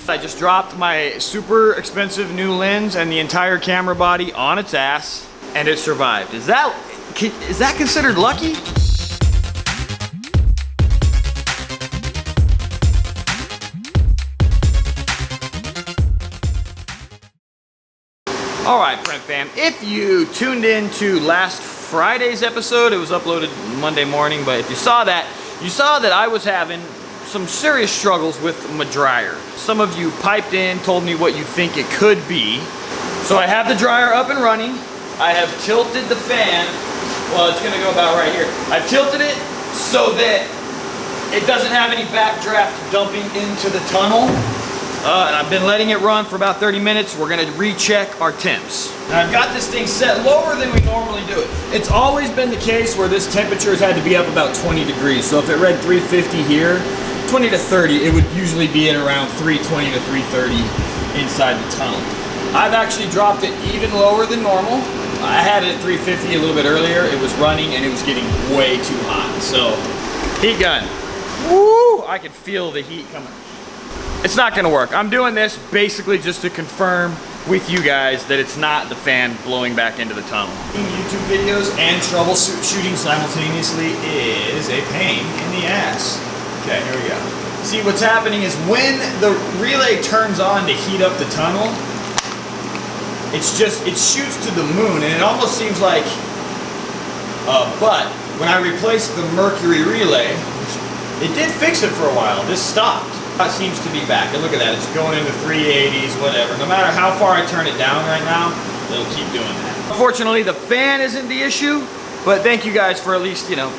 I just dropped my super expensive new lens and the entire camera body on its ass, and it survived. Is that considered lucky? All right, Print Fam, if you tuned in to last Friday's episode, it was uploaded Monday morning, but if you saw that I was having some serious struggles with my dryer. Some of you piped in, told me what you think it could be. So I have the dryer up and running. I have tilted the fan. Well, it's gonna go about right here. I've tilted it so that it doesn't have any backdraft dumping into the tunnel. And I've been letting it run for about 30 minutes. We're gonna recheck our temps. Now I've got this thing set lower than we normally do it. It's always been the case where this temperature has had to be up about 20 degrees. So if it read 350 here, 20 to 30, it would usually be at around 320 to 330 inside the tunnel. I've actually dropped it even lower than normal. I had it at 350 a little bit earlier. It was running and it was getting way too hot. So, heat gun. Woo! I can feel the heat coming. It's not gonna work. I'm doing this basically just to confirm with you guys that it's not the fan blowing back into the tunnel. YouTube videos and troubleshooting simultaneously is a pain in the ass. Okay, here we go. See, what's happening is when the relay turns on to heat up the tunnel, it shoots to the moon, and it almost seems like but when I replaced the mercury relay, it did fix it for a while. This stopped. It seems to be back, and look at that, it's going into 380s, whatever. No matter how far I turn it down right now, it'll keep doing that. Unfortunately, the fan isn't the issue, but thank you guys for at least, you know,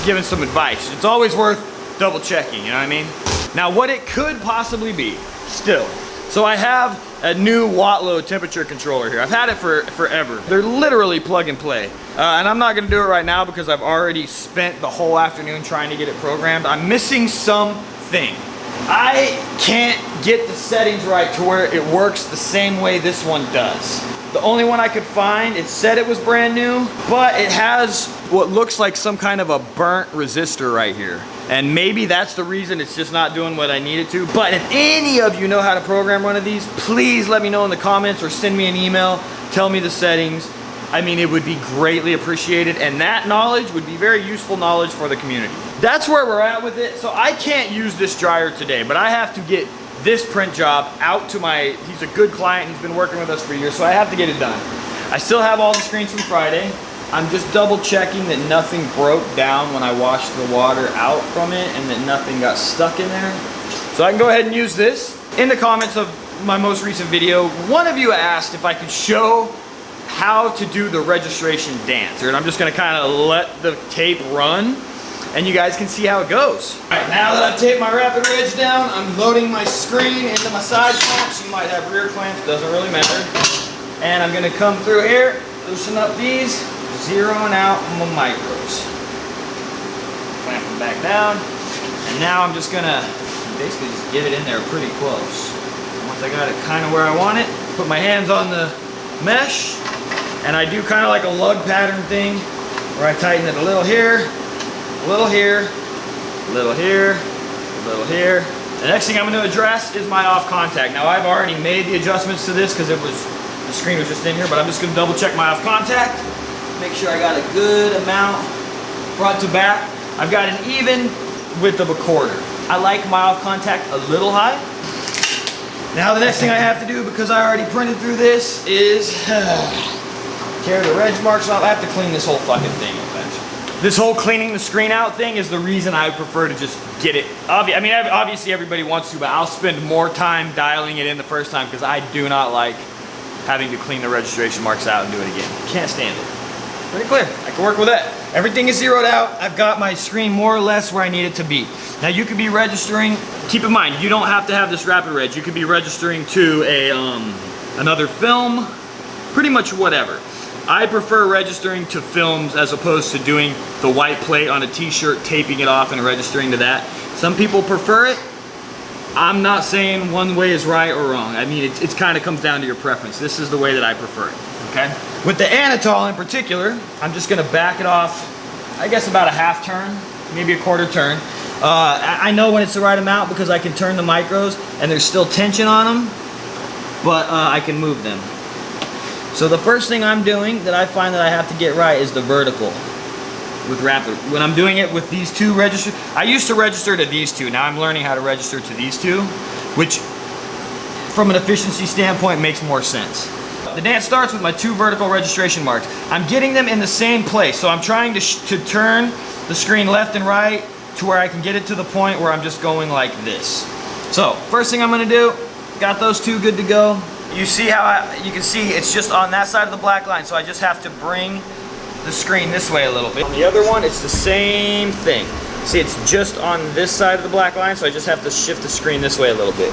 giving some advice. It's always worth double checking, you know what I mean? Now, what it could possibly be, still. So I have a new watt load temperature controller here. I've had it for forever. They're literally plug and play. And I'm not gonna do it right now because I've already spent the whole afternoon trying to get it programmed. I'm missing something. I can't get the settings right to where it works the same way this one does. The only one I could find, it said it was brand new, but it has what looks like some kind of a burnt resistor right here. And maybe that's the reason it's just not doing what I need it to. But if any of you know how to program one of these, please let me know in the comments or send me an email, tell me the settings. I mean, it would be greatly appreciated, and that knowledge would be very useful knowledge for the community. That's where we're at with it. So I can't use this dryer today, but I have to get this print job out to he's a good client, he's been working with us for years, so I have to get it done. I still have all the screens from Friday. I'm just double checking that nothing broke down when I washed the water out from it and that nothing got stuck in there. So I can go ahead and use this. In the comments of my most recent video, one of you asked if I could show how to do the registration dance. And I'm just gonna kind of let the tape run and you guys can see how it goes. All right, now that I've taped my rapid reg down, I'm loading my screen into my side clamps. You might have rear clamps, doesn't really matter. And I'm gonna come through here, loosen up these, zeroing out my micros. Clamp them back down. And now I'm just gonna basically just get it in there pretty close. Once I got it kind of where I want it, put my hands on the mesh, and I do kind of like a lug pattern thing where I tighten it a little here, a little here, a little here, a little here. The next thing I'm going to address is my off contact. Now I've already made the adjustments to this because the screen was just in here, but I'm just going to double check my off contact, make sure I got a good amount front to back. I've got an even width of a quarter. I like my off contact a little high. Now the next thing I have to do, because I already printed through this, is tear the reg marks off. I have to clean this whole fucking thing eventually. This whole cleaning the screen out thing is the reason I prefer to just get it. I mean, obviously everybody wants to, but I'll spend more time dialing it in the first time because I do not like having to clean the registration marks out and do it again. Can't stand it. Pretty clear. I can work with that. Everything is zeroed out. I've got my screen more or less where I need it to be. Now you could be registering, keep in mind, you don't have to have this rapid reg. You could be registering to a another film, pretty much whatever. I prefer registering to films as opposed to doing the white plate on a t-shirt, taping it off and registering to that. Some people prefer it. I'm not saying one way is right or wrong. I mean, it kind of comes down to your preference. This is the way that I prefer it, okay? With the Anatol in particular, I'm just gonna back it off, I guess about a half turn, maybe a quarter turn. I know when it's the right amount because I can turn the micros and there's still tension on them, but I can move them. So the first thing I'm doing that I find that I have to get right is the vertical with rapid. When I'm doing it with these two registers, I used to register to these two. Now I'm learning how to register to these two, which from an efficiency standpoint makes more sense. The dance starts with my two vertical registration marks. I'm getting them in the same place, so I'm trying to turn the screen left and right to where I can get it to the point where I'm just going like this. So first thing I'm gonna do, got those two good to go. You see how you can see it's just on that side of the black line, so I just have to bring the screen this way a little bit. On the other one, it's the same thing. See, it's just on this side of the black line, so I just have to shift the screen this way a little bit.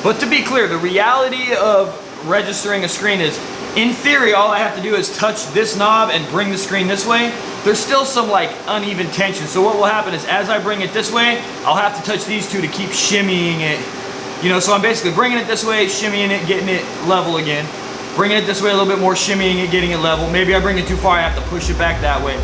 But to be clear, the reality of registering a screen is, in theory, all I have to do is touch this knob and bring the screen this way. There's still some like uneven tension. So what will happen is as I bring it this way, I'll have to touch these two to keep shimmying it. You know, so I'm basically bringing it this way, shimmying it, getting it level again. Bringing it this way a little bit more, shimmying it, getting it level. Maybe I bring it too far, I have to push it back that way.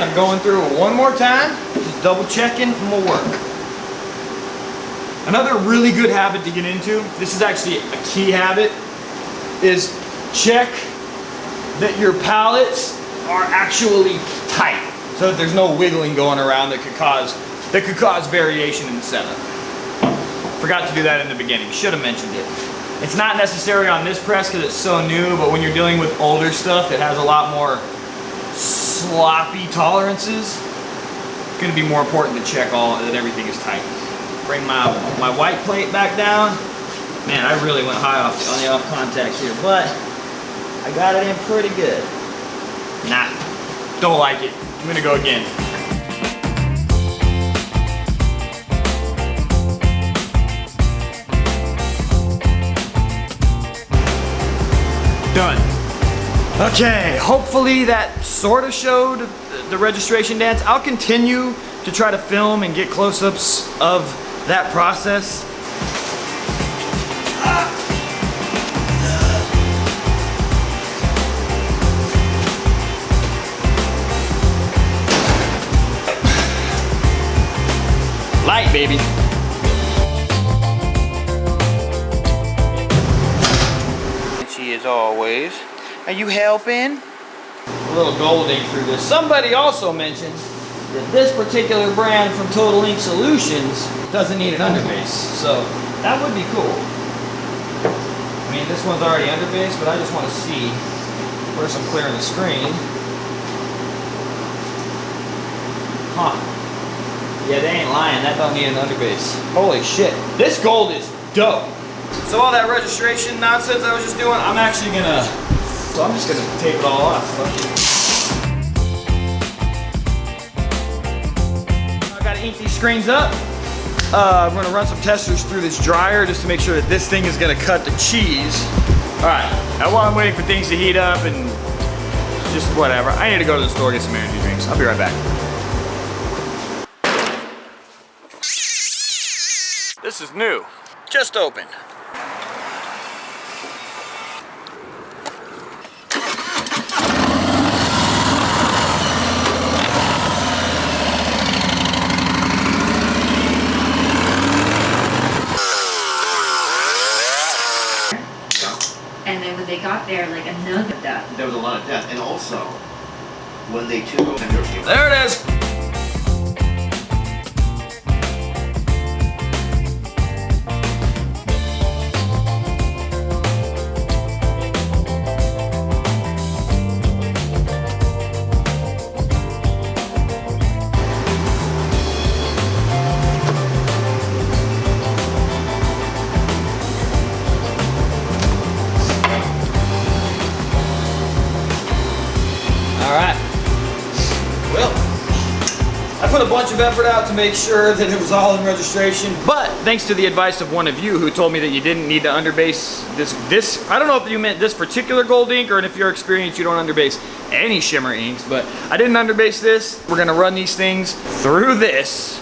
I'm going through it one more time, just double checking my work. Another really good habit to get into, this is actually a key habit, is check that your pallets are actually tight, so that there's no wiggling going around that could cause variation in the setup. Forgot to do that in the beginning, should have mentioned it. It's not necessary on this press because it's so new, but when you're dealing with older stuff that has a lot more sloppy tolerances, it's going to be more important to check that everything is tight. Bring my white plate back down. Man, I really went high on the off contacts here, but I got it in pretty good. Nah, don't like it. I'm going to go again. Done. Okay, hopefully that sort of showed the registration dance. I'll continue to try to film and get close-ups of that process. Light, baby. She is always. Are you helping? A little golding through this. Somebody also mentioned that this particular brand from Total Ink Solutions doesn't need an underbase, so that would be cool. I mean, this one's already underbase, but I just want to see first I'm clearing the screen. Huh. Yeah, they ain't lying. That don't need an underbase. Holy shit. This gold is dope. So all that registration nonsense I was just doing, I'm actually gonna... So I'm just gonna tape it all off. Fuck it. I gotta ink these screens up. I'm gonna run some testers through this dryer just to make sure that this thing is gonna cut the cheese. Alright, now while I'm waiting for things to heat up and just whatever, I need to go to the store get some energy drinks. I'll be right back. This is new. Just opened. And then when they got there, like another death. There was a lot of death, and also when they took over. There it is. Alright, well, I put a bunch of effort out to make sure that it was all in registration, but thanks to the advice of one of you who told me that you didn't need to underbase this, I don't know if you meant this particular gold ink or if you're experienced you don't underbase any shimmer inks, but I didn't underbase this. We're gonna run these things through this,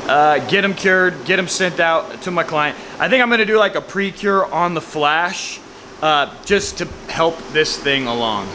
get them cured, get them sent out to my client. I think I'm gonna do like a pre-cure on the flash, just to help this thing along.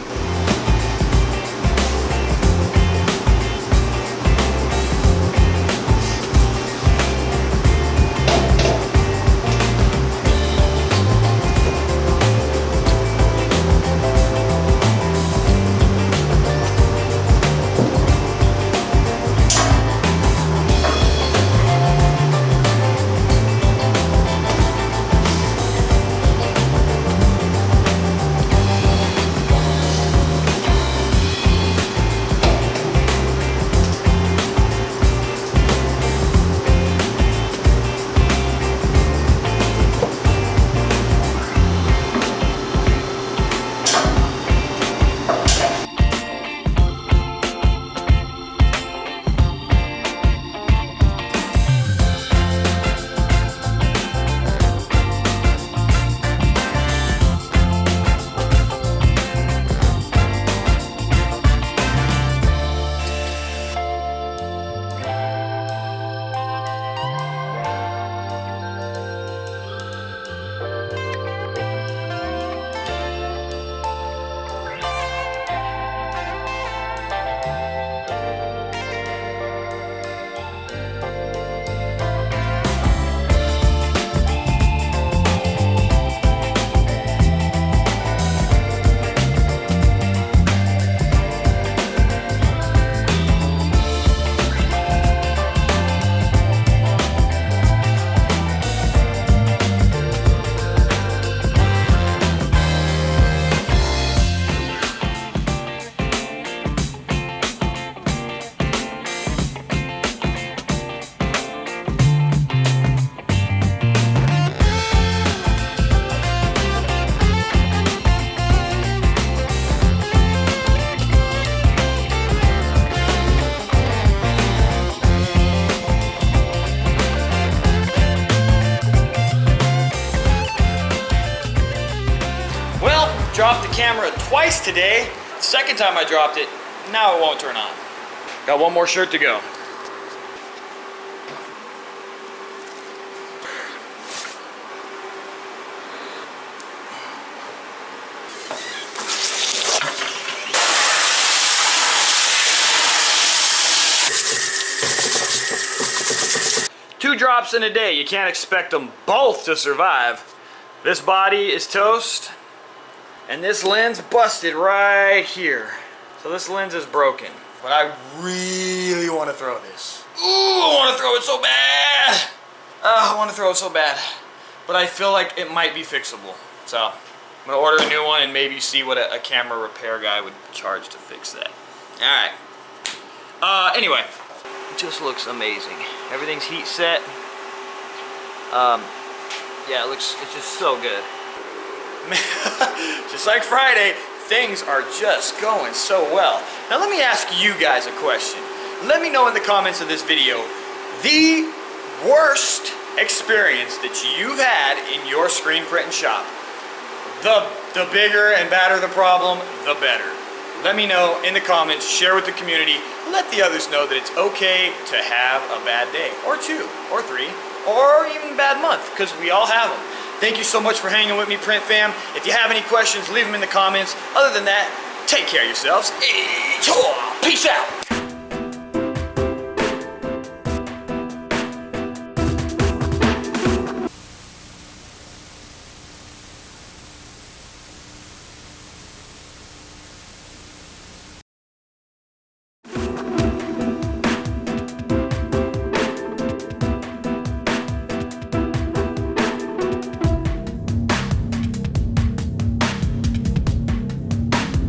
Dropped the camera twice today. The second time I dropped it, now it won't turn on. Got one more shirt to go. Two drops in a day. You can't expect them both to survive. This body is toast. And this lens busted right here. So this lens is broken. But I really want to throw this. Ooh, I want to throw it so bad. I want to throw it so bad. But I feel like it might be fixable. So I'm going to order a new one and maybe see what a camera repair guy would charge to fix that. Alright. Anyway, it just looks amazing. Everything's heat set. Yeah, it's just so good. Just like Friday, things are just going so well. Now let me ask you guys a question. Let me know in the comments of this video the worst experience that you've had in your screen printing shop. The bigger and badder the problem, the better. Let me know in the comments, share with the community, let the others know that it's okay to have a bad day, or two, or three, or even a bad month, because we all have them. Thank you so much for hanging with me, Print Fam. If you have any questions, leave them in the comments. Other than that, take care of yourselves. Peace out.